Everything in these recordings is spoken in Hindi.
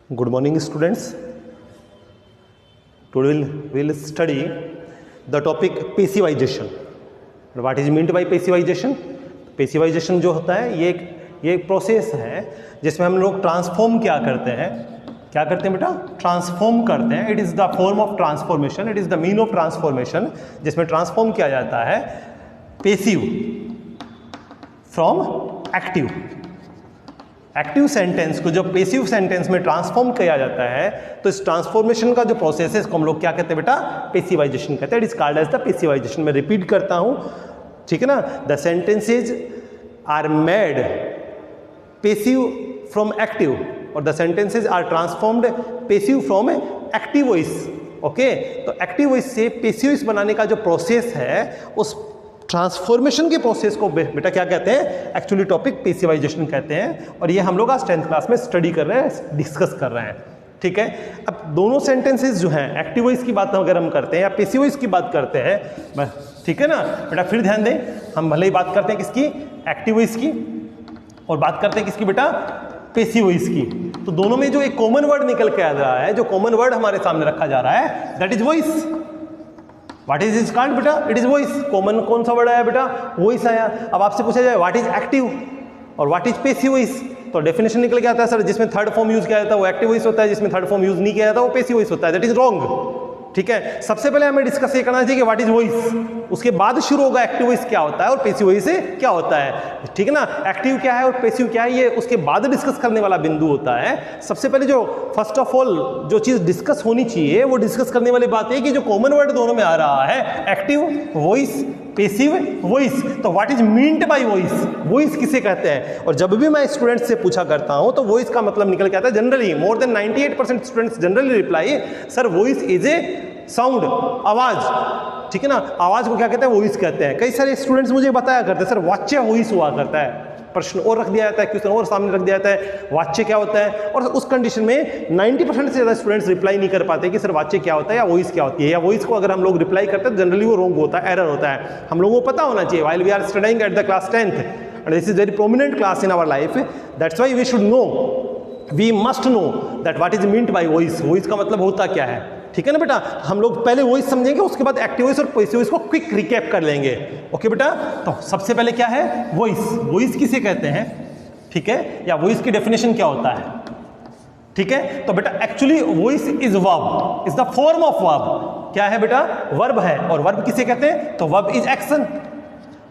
Good morning, students. Today we'll study the topic passivization. What is meant by passivization? Passivization जो होता है ये एक प्रोसेस है जिसमें हम लोग ट्रांसफॉर्म क्या करते हैं बेटा? ट्रांसफॉर्म करते हैं. It is the form of transformation, it is the mean of transformation, जिसमें ट्रांसफॉर्म किया जाता है passive from active. Active sentence को जब पेसिव सेंटेंस में ट्रांसफॉर्म किया जाता है तो इस ट्रांसफॉर्मेशन का जो प्रोसेस है इसको हम लोग क्या कहते हैं बेटा? पेसिवाइजेशन कहते हैं. It is called as the passivization. मैं रिपीट करता हूं, ठीक है ना. The sentences are made passive from active और the sentences are transformed passive from active voice. Okay, तो एक्टिव वॉइस से पेसिव वॉइस बनाने का जो प्रोसेस है उस ट्रांसफॉर्मेशन के प्रोसेस को बेटा क्या कहते हैं? एक्चुअली टॉपिक पेसिवाइजेशन कहते हैं. और ये हम लोग आज 10th क्लास में स्टडी कर रहे हैं, डिस्कस कर रहे हैं. ठीक है. अब दोनों सेंटेंसेस जो हैं एक्टिव वॉइस की बात अगर हम करते हैं या पेसिव वॉइस की बात करते हैं, ठीक है ना बेटा, फिर ध्यान दें, हम भले ही बात करते हैं किसकी? एक्टिव वॉइस की, और बात करते हैं किसकी बेटा? पेसिव वॉइस की. तो दोनों में जो एक कॉमन वर्ड निकल के आ रहा है, जो कॉमन वर्ड हमारे सामने रखा जा रहा है, that is voice. What is is called बेटा? It is voice. कॉमन कौन सा वर्ड आया बेटा? वॉइस आया. अब आपसे पूछा जाए व्हाट इज एक्टिव और व्हाट इज पेसिव वॉइस, तो डेफिनेशन निकल के आता है सर जिसमें थर्ड फॉर्म यूज किया जाता है वो एक्टिव वॉइस होता है, जिसमें थर्ड फॉर्म यूज नहीं किया जाता वो पेसिव वॉइस होता है. That is wrong. ठीक है. सबसे पहले हमें डिस्कस ये करना चाहिए कि व्हाट इज वॉइस, उसके बाद शुरू होगा एक्टिव वॉइस क्या होता है और पेसिव वॉइस क्या होता है. ठीक है ना. एक्टिव क्या है और पेसिव क्या है ये उसके बाद डिस्कस करने वाला बिंदु होता है. सबसे पहले जो फर्स्ट ऑफ ऑल जो चीज डिस्कस होनी चाहिए वो डिस्कस करने वाली बात है कि जो कॉमन वर्ड दोनों में आ रहा है, एक्टिव वॉइस, पेसिव वॉइस. तो what is meant by voice, voice किसे कहते हैं? और जब भी मैं स्टूडेंट्स से पूछा करता हूं तो वॉइस का मतलब निकल के आता है generally more than 98% students generally reply sir voice is a sound, आवाज. ठीक है ना. आवाज को क्या कहते हैं? वॉइस कहते हैं. कई सारे स्टूडेंट्स मुझे बताया करते हैं सर वाच्य वॉइस हुआ करता है. प्रश्न और रख दिया जाता है, क्वेश्चन और सामने रख दिया जाता है, वाच्य क्या होता है. और उस कंडीशन में 90% से ज्यादा स्टूडेंट्स रिप्लाई नहीं कर पाते कि सर वाच्य क्या होता है या वॉइस क्या होती है. या वॉइस को अगर हम लोग रिप्लाई करते हैं जनरली वो रॉन्ग होता है, एरर होता है. हम लोगों को पता होना चाहिए while we are studying at the class 10th and this is very prominent class in our life. That's why we should know, we must know that what is meant by voice. voice का मतलब होता क्या है. ठीक है ना बेटा. हम लोग पहले वॉइस समझेंगे, उसके बाद एक्टिव वॉइस और पेसिव वॉइस को क्विक रिकैप कर लेंगे. ओके बेटा. तो सबसे पहले क्या है? वॉइस. वॉइस किसे कहते हैं? ठीक है. या वॉइस की डेफिनेशन क्या होता है? ठीक है. तो बेटा actually voice is verb, is the form of verb. क्या है बेटा? वर्ब है. और वर्ब किसे कहते हैं? तो वर्ब इज एक्शन.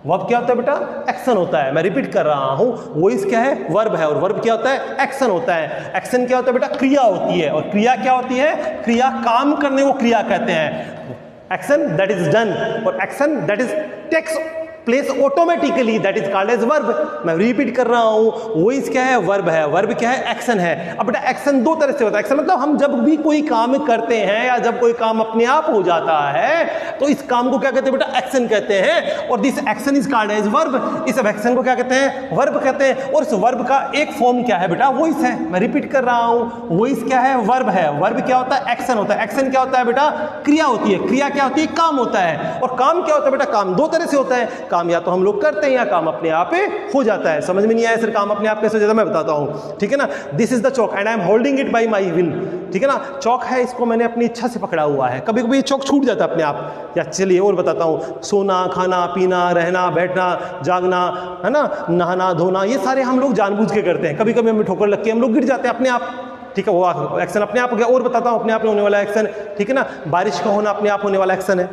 वर्ब क्या होता है बेटा? एक्शन होता है. मैं रिपीट कर रहा हूं, वॉइस क्या है? वर्ब है. और वर्ब क्या होता है? एक्शन होता है. एक्शन क्या होता है बेटा? क्रिया होती है. और क्रिया क्या होती है? क्रिया, काम करने को क्रिया कहते हैं. एक्शन दैट इज डन और action that is takes place automatically, that is called as verb. मैं रिपीट कर रहा हूं, वॉइस क्या है? वर्ब है. वर्ब क्या है? एक्शन है. अब बेटा एक्शन दो तरह से होता है. एक्शन मतलब हम जब भी कोई काम करते हैं या जब कोई काम अपने आप हो जाता है तो इस काम को क्या कहते हैं बेटा? एक्शन कहते हैं. और this action is called as verb. इस एक्शन को क्या कहते हैं? वर्ब कहते हैं. और इस वर्ब का एक फॉर्म क्या है बेटा? वॉइस है. मैं रिपीट कर रहा हूं, वॉइस क्या है? वर्ब है. वर्ब क्या होता है? एक्शन होता है. एक्शन क्या होता है बेटा? क्रिया होती है. क्रिया क्या होती है? काम होता है. और काम क्या होता है बेटा? काम दो तरह से होता है. काम या तो हम लोग करते हैं या काम अपने आप हो जाता है. समझ में नहीं आया सर काम अपने आप कैसे हो जाता है? मैं बताता हूं. ठीक है ना. This is the chalk and I am holding it by my will. ठीक है ना. चॉक है, इसको मैंने अपनी इच्छा से पकड़ा हुआ है. कभी कभी ये चॉक छूट जाता है अपने आप. या चलिए और बताता हूं. सोना, खाना, पीना, रहना, बैठना, जागना, है ना, नहाना, धोना, ये सारे हम लोग जानबूझ के करते हैं. कभी कभी हमें ठोकर लग के हम लोग गिर जाते हैं अपने आप. ठीक है. वो एक्शन अपने आप हो गया. और बताता हूं अपने आप में होने वाला एक्शन. ठीक है ना. बारिश का होना अपने आप होने वाला एक्शन है.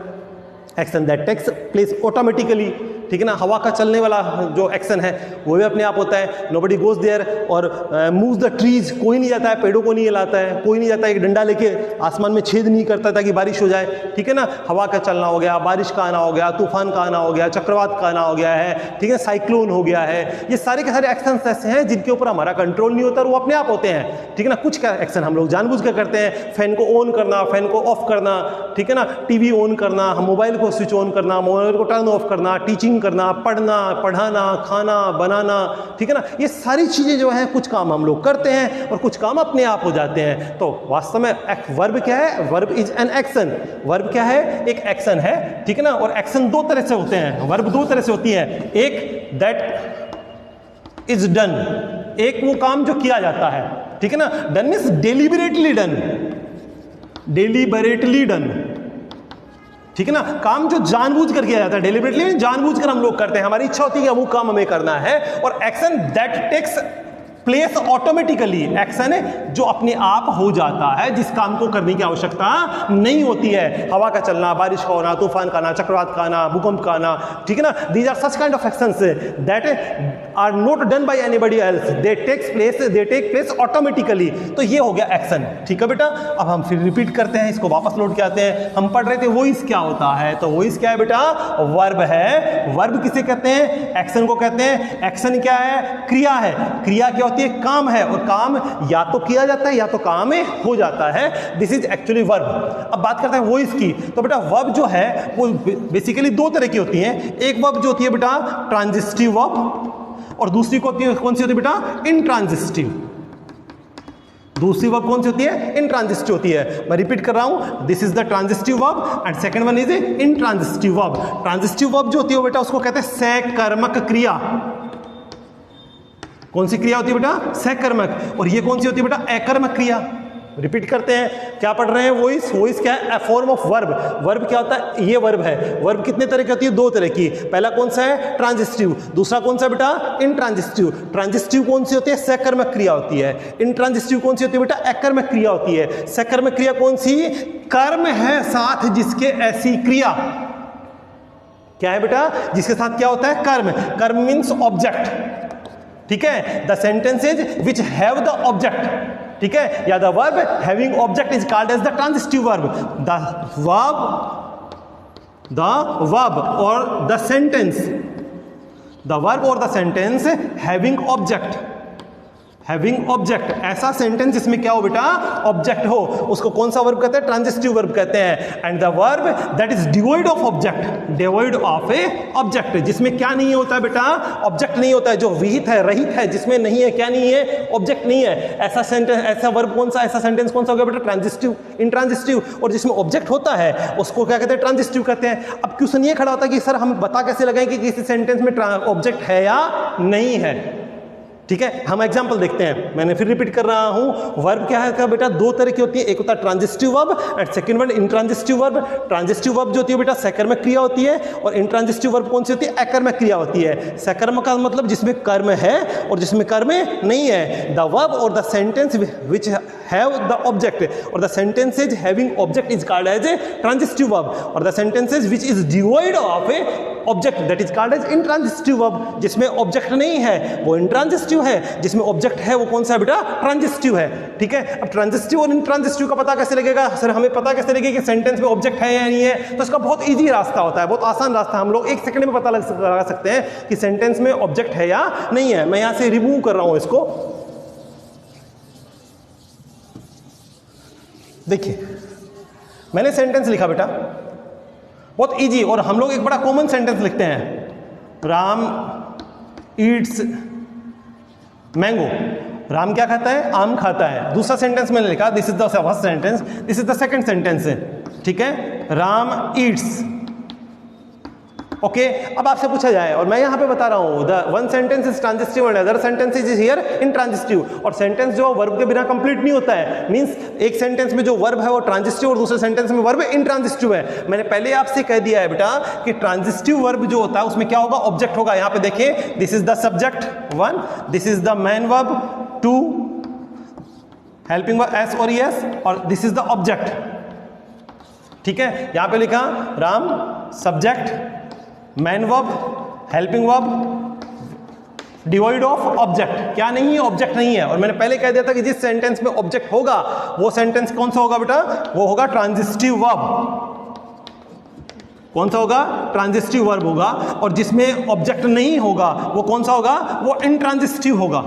Action that takes place automatically. ठीक है ना. हवा का चलने वाला जो एक्शन है वो भी अपने आप होता है. नोबडी गोज देयर और मूव्स द ट्रीज. कोई नहीं जाता है, पेड़ों को नहीं हिलाता है. कोई नहीं जाता है एक डंडा लेके आसमान में छेद नहीं करता ताकि बारिश हो जाए. ठीक है ना. हवा का चलना हो गया, बारिश का आना हो गया, तूफान का आना हो गया, चक्रवात का आना हो गया है. ठीक है. साइक्लोन हो गया है. ये सारे के सारे एक्शन ऐसे हैं जिनके ऊपर हमारा कंट्रोल नहीं होता और वो अपने आप होते हैं. ठीक है ना. कुछ का एक्शन हम लोग जानबूझ कर करते हैं. फैन को ऑन करना, फैन को ऑफ करना. ठीक है ना. टीवी ऑन करना, मोबाइल को स्विच ऑन करना, मोबाइल को टर्न ऑफ करना, टीचिंग करना, पढ़ना, पढ़ाना, खाना बनाना. ठीक है ना. ये सारी चीजें जो है कुछ काम हम लोग करते हैं और कुछ काम अपने आप हो जाते हैं. तो वास्तव में वर्ब क्या है? Verb is an action. Verb क्या है? एक एक्शन है. ठीक है ना. और एक्शन दो तरह से होते हैं. वर्ब दो तरह से होती है. एक दैट इज डन, एक वो काम जो किया जाता है. ठीक है ना। Done means deliberately done, deliberately done, ठीक है ना। काम जो जानबूझ कर किया जाता है, डेलिबरेटली जानबूझ कर हम लोग करते हैं, हमारी इच्छा होती है कि अमुक काम हमें करना है। और action that takes place automatically, action है जो अपने आप हो जाता है, जिस काम को करने की आवश्यकता नहीं होती है। हवा का चलना, बारिश का होना, तूफान का आना, चक्रवात का आना, भूकंप का आना, ठीक है ना। These are such kind of actions that are not done by anybody else, they take place automatically. तो ये हो गया एक्शन, ठीक है बेटा। अब हम फिर रिपीट करते हैं, इसको वापस लौट के आते हैं। हम पढ़ रहे थे वॉइस क्या होता है, तो वॉइस क्या है बेटा, वर्ब है। वर्ब किसे कहते हैं, एक्शन को कहते हैं। एक्शन क्या है, क्रिया है। क्रिया क्या होती है, काम है, और काम या तो किया जाता है या तो काम में हो जाता है। This is actually verb. अब बात करते हैं वॉइस की। तो बेटा वर्ब जो है वो बेसिकली दो तरह की होती है। एक वर्ब जो होती है बेटा ट्रांजिस्टिव वर्ब, और दूसरी कौन सी होती है बेटा, इंट्रांजिस्टिव। दूसरी वर्ब कौन सी होती है, इंट्रांजिस्टिव होती है। मैं रिपीट कर रहा हूं, this is the transitive verb and second one is intransitive verb. Transitive verb जो होती है बेटा उसको कहते हैं सकर्मक क्रिया। कौन सी क्रिया होती है बेटा, सकर्मक। और ये कौन सी होती है बेटा, अकर्मक क्रिया। रिपीट करते हैं, क्या पढ़ रहे हैं, वॉइस। वॉइस क्या है, ए फॉर्म ऑफ वर्ब। वर्ब क्या होता है, ये वर्ब है। वर्ब कितने तरह की होती है, दो तरह की। पहला कौन सा है, ट्रांजिस्टिव। दूसरा कौन सा बेटा, इंट्रांजिस्टिव। ट्रांजिस्टिव कौन सी होती है, सकर्मक क्रिया होती है। इंट्रांजिस्टिव कौन सी होती है बेटा, अकर्मक क्रिया होती है। सकर्मक क्रिया कौन सी, कर्म है साथ जिसके ऐसी क्रिया। क्या है बेटा, जिसके साथ क्या होता है, कर्म। कर्म मीन्स ऑब्जेक्ट, ठीक है। The sentences which have the object, ठीक है, या the verb having object is called as the transitive verb. The verb और द सेंटेंस, द वर्ब और the sentence having object, having object, ऐसा सेंटेंस जिसमें क्या हो बेटा, ऑब्जेक्ट हो, उसको कौन सा वर्ब कहते हैं, ट्रांजिस्टिव वर्ब कहते हैं। And the verb that is devoid of object, devoid of a object, जिसमें क्या नहीं होता है बेटा, ऑब्जेक्ट नहीं होता है, जो विहित है, रहित है, जिसमें नहीं है, क्या नहीं है, ऑब्जेक्ट नहीं है। ऐसा सेंटेंस, ऐसा वर्ब कौन सा, ऐसा सेंटेंस कौन सा हो गया बेटा, ट्रांजिस्टिव, इंट्रांजिस्टिव। और जिसमें ऑब्जेक्ट होता है उसको क्या कहते हैं, ट्रांजिस्टिव कहते हैं। अब क्वेश्चन ये खड़ा होता है कि सर हम बता कैसे लगाएं कि किसी सेंटेंस में ऑब्जेक्ट है या नहीं है, ठीक है। हम एग्जांपल देखते हैं, मैंने फिर रिपीट कर रहा हूं। वर्ब क्या है बेटा, दो तरह की होती है, एक होता है transitive verb and second one intransitive verb. Transitive verb जो होती है बेटा सकर्मक क्रिया होती है, और इंट्रांजिस्टिव वर्ब कौन सी होती है, अकर्मक क्रिया होती है। सकर्मक का मतलब जिसमें कर्म है और जिसमें कर्म नहीं है। द वर्ब और the sentence which have the object, और the sentences having object is called as a transitive verb, और the sentences which is devoid of a object that is called as intransitive verb. जिसमें ऑब्जेक्ट नहीं है वो इंट्रांजिस्टिव है, जिसमें ऑब्जेक्ट है वो कौन सा है बेटा, ट्रांजिस्टिव है, ठीक है। अब ट्रांजिस्टिव और इंट्रांजिस्टिव का पता कैसे लगेगा, सर हमें पता कैसे लगेगा कि सेंटेंस में ऑब्जेक्ट है या नहीं है। तो इसका बहुत इजी रास्ता होता है, बहुत आसान रास्ता, हम लोग एक सेकंड में पता लगा सकते हैं कि सेंटेंस में ऑब्जेक्ट है या नहीं है। मैं यहां से रिमूव कर रहा हूं इसको, देखिए मैंने सेंटेंस लिखा बेटा, बहुत इजी। और हम लोग एक बड़ा कॉमन सेंटेंस लिखते हैं, राम ईट्स मैंगो। राम क्या खाता है, आम खाता है। दूसरा सेंटेंस मैंने लिखा, this is the first sentence, this is the second sentence, ठीक है, राम ईट्स। ओके, अब आपसे पूछा जाए, और मैं यहां पे बता रहा हूं, the one sentence is transitive and other sentence is here intransitive. और सेंटेंस जो वर्ब के बिना कंप्लीट नहीं होता है, मींस एक सेंटेंस में जो वर्ब है वो ट्रांजिस्टिव और दूसरे सेंटेंस में वर्ब इंट्रांजिस्टिव है। मैंने पहले आपसे कह दिया है बेटा कि ट्रांजिस्टिव वर्ब जो होता है उसमें क्या होगा, ऑब्जेक्ट होगा। यहां पे देखिए, this is the subject 1, this is the main verb 2, helping verb S और एस, और दिस इज द ऑब्जेक्ट, ठीक है। यहां पे लिखा Ram subject, man verb, helping verb, devoid of object, क्या नहीं है, ऑब्जेक्ट नहीं है। और मैंने पहले कह दिया था कि जिस सेंटेंस में ऑब्जेक्ट होगा वो सेंटेंस कौन सा होगा बेटा, वो होगा ट्रांजिस्टिव वर्ब। कौन सा होगा, ट्रांजिस्टिव वर्ब होगा। और जिसमें ऑब्जेक्ट नहीं होगा वो कौन सा होगा, वो इंट्रांजिस्टिव होगा।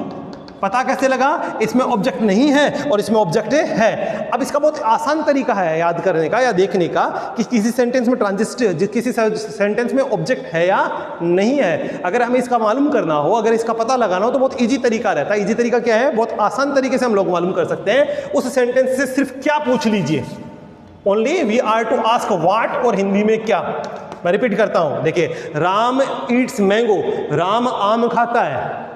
पता कैसे लगा, इसमें ऑब्जेक्ट नहीं है और इसमें ऑब्जेक्ट है। अब इसका बहुत आसान तरीका है याद करने का या देखने का कि किसी सेंटेंस में ट्रांजिस्टिव, किसी सेंटेंस में ऑब्जेक्ट है या नहीं है। अगर हमें इसका मालूम करना हो, अगर इसका पता लगाना हो तो बहुत इजी तरीका रहता है। इजी तरीका क्या है, बहुत आसान तरीके से हम लोग मालूम कर सकते हैं। उस सेंटेंस से सिर्फ क्या पूछ लीजिए, only we are to ask what, और हिंदी में क्या। मैं रिपीट करता हूं, देखिए, राम ईट्स मैंगो, राम आम खाता है।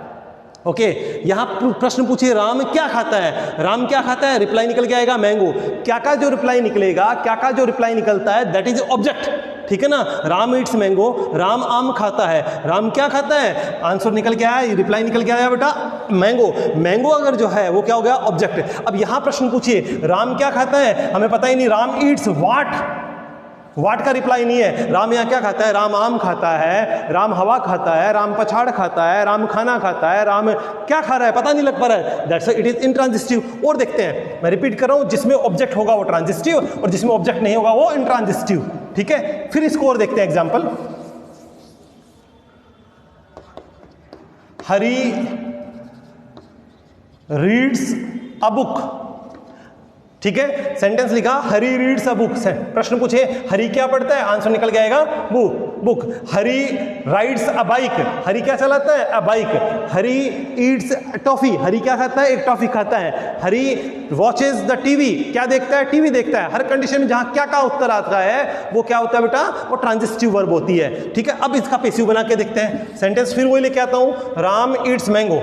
ओके यहां प्रश्न पूछिए राम क्या खाता है, राम क्या खाता है, रिप्लाई निकल के आएगा मैंगो। क्या का जो रिप्लाई निकलेगा, क्या का जो रिप्लाई निकलता है दैट इज ऑब्जेक्ट, ठीक है ना। राम ईट्स मैंगो, राम आम खाता है, राम क्या खाता है, आंसर निकल के आया, रिप्लाई निकल के आया बेटा मैंगो। मैंगो अगर जो है वो क्या हो गया ऑब्जेक्ट। अब यहां प्रश्न पूछिए राम क्या खाता है, हमें पता ही नहीं, राम ईट्स वाट का रिप्लाई नहीं है। राम यहाँ क्या खाता है, राम आम खाता है, राम हवा खाता है, राम पछाड़ खाता है, राम खाना खाता है, राम क्या खा रहा है पता नहीं लग पा रहा है, दैट्स इट इज इंट्रांजिस्टिव। और देखते हैं, मैं रिपीट कर रहा हूं, जिसमें ऑब्जेक्ट होगा वो ट्रांजिस्टिव और जिसमें ऑब्जेक्ट नहीं होगा वो इंट्रांजिस्टिव, ठीक है। फिर इसको और देखते हैं example. Hari reads a book, ठीक है, सेंटेंस लिखा हरी रीड्स अ बुक। प्रश्न पूछे हरी क्या पढ़ता है, आंसर निकल के आएगा बुक। हरी राइड्स अ बाइक, हरी क्या चलाता है अ बाइक। हरी ईट्स टॉफी, हरी क्या खाता है एक टॉफी खाता है। हरी वॉचेस द टीवी, क्या देखता है टीवी देखता है। हर कंडीशन में जहां क्या का उत्तर आता है वो क्या होता है बेटा, वो ट्रांजिस्टिव वर्ब होती है, ठीक है। अब इसका पैसिव बना के देखते हैं सेंटेंस, फिर वही लेके आता हूं, Ram Yeats mango,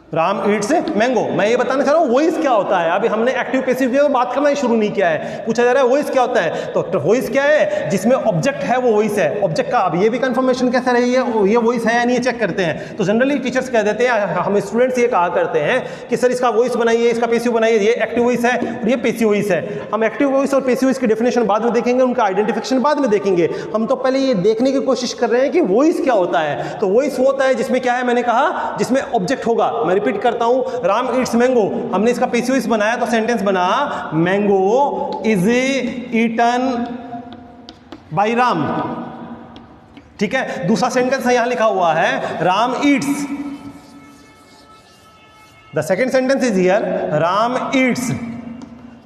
Ram Yeats mango. मैं ये बताना चाह रहा हूँ वॉइस क्या होता है। अभी हमने एक्टिव पैसिव की बात करना ही शुरू नहीं किया है, पूछा जा रहा है वॉइस क्या होता है। तो वॉइस क्या है, जिसमें ऑब्जेक्ट है वो वॉइस है। ऑब्जेक्ट का अब ये भी कंफर्मेशन कैसे रही है, ये वॉइस है या नहीं चेक करते हैं। तो जनरली टीचर्स कह देते हैं, हम स्टूडेंट्स ये कहा करते हैं कि सर इसका वॉइस बनाइए, इसका पैसिव बनाइए, ये एक्टिव वॉइस है और ये पैसिव वॉइस है। हम एक्टिव वॉइस और पैसिव वॉइस की डेफिनेशन बाद में देखेंगे, उनका आइडेंटिफिकेशन बाद में देखेंगे। हम तो पहले ये देखने की कोशिश कर रहे हैं कि वॉइस क्या होता है। तो वॉइस होता है जिसमें क्या है, मैंने कहा जिसमें ऑब्जेक्ट होगा। मैं रिपीट करता हूं, राम ईट्स मैंगो, हमने इसका पैसिव वॉइस बनाया तो सेंटेंस बना mango is eaten by Ram, ठीक है। दूसरा सेंटेंस यहां लिखा हुआ है Ram eats, the second sentence is here Ram eats.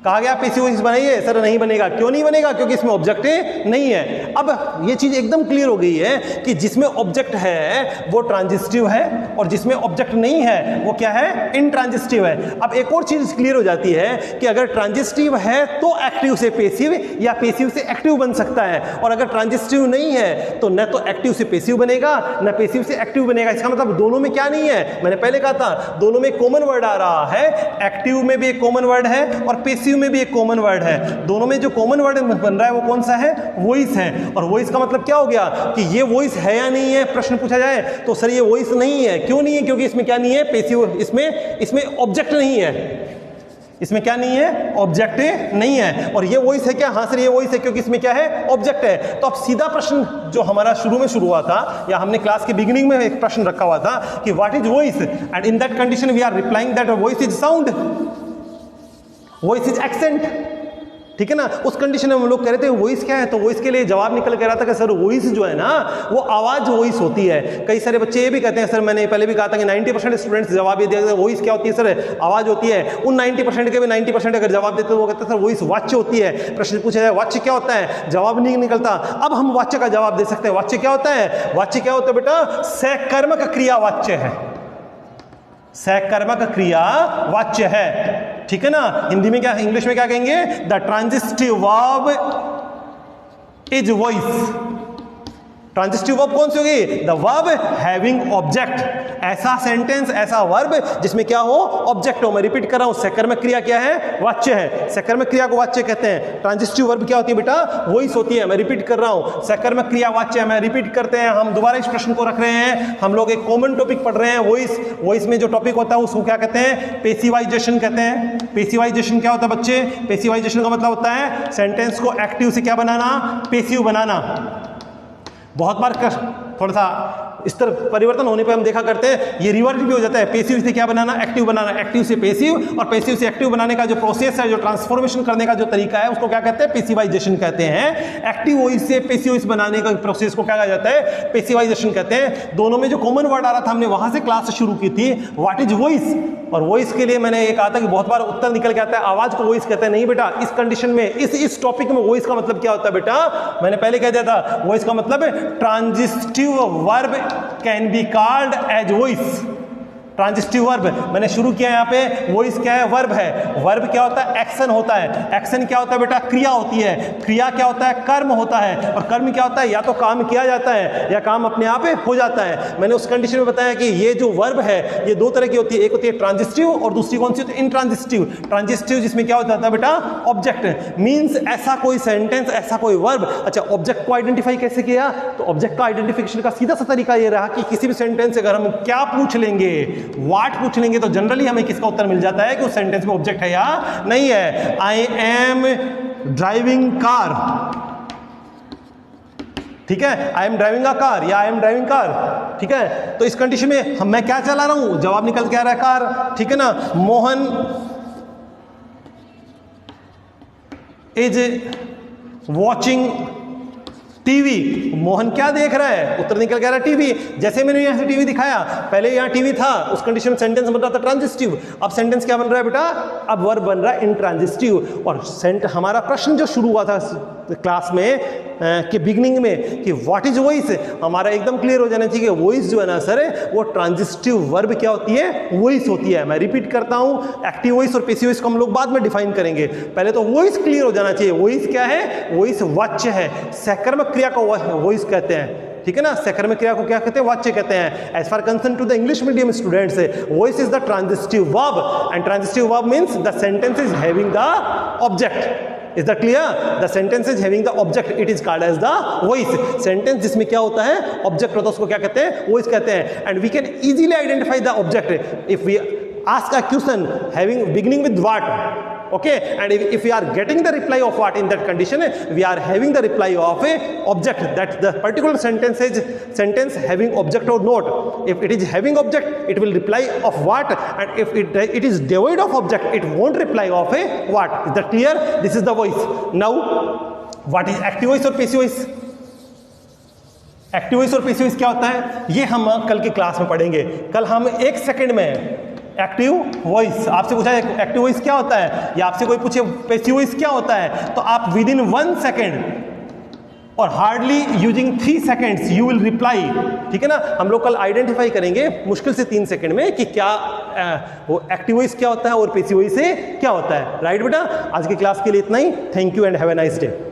कहा गया पैसिव वॉइस बनाइए, सर नहीं बनेगा। क्यों नहीं बनेगा, क्योंकि इसमें ऑब्जेक्ट नहीं है। अब ये चीज एकदम क्लियर हो गई है कि जिसमें ऑब्जेक्ट है वो ट्रांजिस्टिव है और जिसमें ऑब्जेक्ट नहीं है वो क्या है, इनट्रांजिस्टिव है। अब एक और चीज क्लियर हो जाती है कि अगर ट्रांजिस्टिव है तो एक्टिव से पैसिव या पैसिव से एक्टिव बन सकता है, और अगर ट्रांजिस्टिव नहीं है तो न तो एक्टिव से पैसिव बनेगा न पैसिव से एक्टिव बनेगा। इसका मतलब दोनों में क्या नहीं है, मैंने पहले कहा था दोनों में कॉमन वर्ड आ रहा है। एक्टिव में भी एक कॉमन वर्ड है और पैसिव में भी एक कॉमन वर्ड है। दोनों में जो कॉमन वर्ड बन रहा है वो कौन सा है, वॉइस है। और वॉइस का मतलब क्या हो गया कि ये वॉइस है या नहीं है, प्रश्न पूछा जाए तो सर ये वॉइस नहीं है। क्यों नहीं है, क्योंकि इसमें क्या नहीं है, पैसिव, इसमें ऑब्जेक्ट नहीं है। इसमें क्या नहीं है, ऑब्जेक्ट नहीं है। और ये वॉइस है क्या, हाँ सर ये वॉइस है क्योंकि इसमें क्या है, ऑब्जेक्ट है। तो अब सीधा प्रश्न जो हमारा शुरू में शुरू हुआ था, या हमने क्लास के बिगिनिंग में एक प्रश्न रखा हुआ था कि what is voice, and in that condition we are replying that voice is sound, voice is accent, ठीक है ना। उस कंडीशन में हम लोग कह रहे थे वॉइस क्या है, तो वॉइस के लिए जवाब निकल के रहा था कि सर वॉइस जो है ना वो आवाज वॉइस होती है। कई सारे बच्चे ये भी कहते हैं, सर मैंने पहले भी कहा था कि 90% स्टूडेंट्स जवाब ये देते हैं वॉइस क्या होती है सर, आवाज होती है। उन 90% के भी 90% अगर जवाब देते तो वो कहते हैं सर वॉइस वाच्य होती है। प्रश्न पूछा जाए वाच्य क्या होता है, जवाब नहीं निकलता। अब हम वाच्य का जवाब दे सकते हैं। वाच्य क्या होता है, वाच्य क्या होता है बेटा, सकर्मक क्रिया वाच्य है, सकर्मक क्रिया वाच्य है, ठीक है ना। हिंदी में क्या, इंग्लिश में क्या कहेंगे, the transitive verb is voice. Transitive verb कौन सी होगी, द वर्ब हैविंग ऑब्जेक्ट। ऐसा सेंटेंस, ऐसा वर्ब जिसमें क्या हो, ऑब्जेक्ट हो। मैं रिपीट कर रहा हूं, सकर्मक क्रिया क्या है, वाच्य है। सकर्मक क्रिया को वाच्य कहते हैं। ट्रांजिस्टिव वर्ब क्या होती है बेटा, वॉइस होती है। मैं रिपीट कर रहा हूं, सकर्मक क्रिया वाच्य है। मैं रिपीट करते हैं, हम दोबारा इस प्रश्न को रख रहे हैं। हम लोग एक कॉमन टॉपिक पढ़ रहे हैं, वॉइस। वॉइस में जो टॉपिक होता है उसको क्या कहते हैं, पैसिवाइजेशन कहते हैं। पैसिवाइजेशन क्या होता है बच्चे, पैसिवाइजेशन का मतलब होता है सेंटेंस को एक्टिव से क्या बनाना, पैसिव बनाना। बहुत बार थोड़ा सा इस तरह परिवर्तन होने पे हम देखा करते हैं ये रिवर्स भी हो जाता है। पैसिव से क्या बनाना, एक्टिव बनाना, एक्टिव से पैसिव, और पैसिव से एक्टिव बनाने का जो प्रोसेस है, जो ट्रांसफॉर्मेशन करने का जो तरीका है उसको क्या कहते हैं, पैसिवाइजेशन कहते हैं। एक्टिव वॉइस से पैसिव वॉइस बनाने का प्रोसेस को क्या कहा जाता है, पैसिवाइजेशन कहते हैं। दोनों में जो कॉमन वर्ड आ रहा था हमने वहां से क्लास शुरू की थी, व्हाट इज वॉइस। और वॉइस के लिए मैंने ये कहा था कि बहुत बार उत्तर निकल के आता है आवाज को वॉइस कहते हैं। नहीं बेटा, इस कंडीशन में, इस टॉपिक में वॉइस का मतलब क्या होता है बेटा, मैंने पहले कह दिया था, वॉइस का मतलब transitive verb can be called as voice. Transitive verb, मैंने शुरू किया यहाँ पे, वॉइस क्या है, वर्ब है। वर्ब क्या होता है, एक्शन होता है। एक्शन क्या होता है बेटा, क्रिया होती है। क्रिया क्या होता है, कर्म होता है। और कर्म क्या होता है, या तो काम किया जाता है या काम अपने आप हो जाता है। मैंने उस कंडीशन में बताया कि ये जो वर्ब है ये दो तरह की होती है, एक होती है ट्रांजिस्टिव और दूसरी कौन सी होती है, इंट्रांजिस्टिव। ट्रांजिस्टिव जिसमें क्या होता है बेटा, ऑब्जेक्ट, मींस ऐसा कोई सेंटेंस, ऐसा कोई वर्ब। अच्छा, ऑब्जेक्ट को आइडेंटिफाई कैसे किया, तो ऑब्जेक्ट का आइडेंटिफिकेशन का सीधा सा तरीका ये रहा कि किसी भी सेंटेंस से अगर हम क्या पूछ लेंगे, व्हाट पूछ लेंगे, तो जनरली हमें किसका उत्तर मिल जाता है कि उस सेंटेंस में ऑब्जेक्ट है या नहीं है। आई एम ड्राइविंग कार, ठीक है, I am driving a car या आई एम ड्राइविंग कार, ठीक है। तो इस कंडीशन में मैं क्या चला रहा हूं, जवाब निकल के आ रहा है कार, ठीक है ना। Mohan is watching TV, Mohan क्या देख रहा है, उत्तर निकल के आ रहा है टीवी। जैसे मैंने यहां से टीवी दिखाया, पहले यहां टीवी था, उस कंडीशन में सेंटेंस बन रहा था ट्रांजिस्टिव। अब सेंटेंस क्या बन रहा है बेटा, अब वर्ब बन रहा है इंट्रांजिस्टिव। और हमारा प्रश्न जो शुरू हुआ था क्लास में के बिगनिंग में कि व्हाट इज वॉइस, हमारा एकदम क्लियर हो जाना चाहिए कि वॉइस जो है ना सर, वो ट्रांजिस्टिव वर्ब क्या होती है, वॉइस होती है। मैं रिपीट करता हूं, एक्टिव वॉइस और पैसिव वॉइस को हम लोग बाद में डिफाइन करेंगे, पहले तो वॉइस क्लियर हो जाना चाहिए। वॉइस क्या है, वॉइस वाच्य है, सकर्मक क्रिया को वॉइस कहते हैं, ठीक है ना। सकर्मक क्रिया को क्या कहते हैं, वाच्य कहते हैं। As far concern to the English medium students, voice is the transitive verb and transitive verb means the sentence is having the object. Is that clear? The sentence is having the object. It is called as the voice. Sentence जिसमें क्या होता है, object होता है, उसको क्या कहते हैं, voice कहते हैं। And we can easily identify the object if we ask a question having beginning with what. Okay, and if we are getting the reply of what in that condition, we are having the reply of a object, that the particular sentence is sentence having object or not. If it is having object, it will reply of what, and if it is devoid of object, it won't reply of a what. Is that clear? This is the voice. Now what is active voice और passive voice? एक्टिव वॉइस और पैसिव वॉइस क्या होता है, ये हम कल की क्लास में पढ़ेंगे। कल हम 1 सेकंड में एक्टिव वॉइस, आपसे पूछा है एक्टिव वॉइस क्या होता है, या आपसे कोई पूछे पैसिव वॉइस क्या होता है, तो आप विद इन 1 सेकंड और hardly using 3 seconds you will reply, ठीक है ना। हम लोग कल आइडेंटिफाई करेंगे मुश्किल से 3 सेकंड में कि क्या वो एक्टिव वॉइस क्या होता है और पैसिव वॉइस से क्या होता है। राइट बेटा, आज की क्लास के लिए इतना ही। Thank you and have a nice day.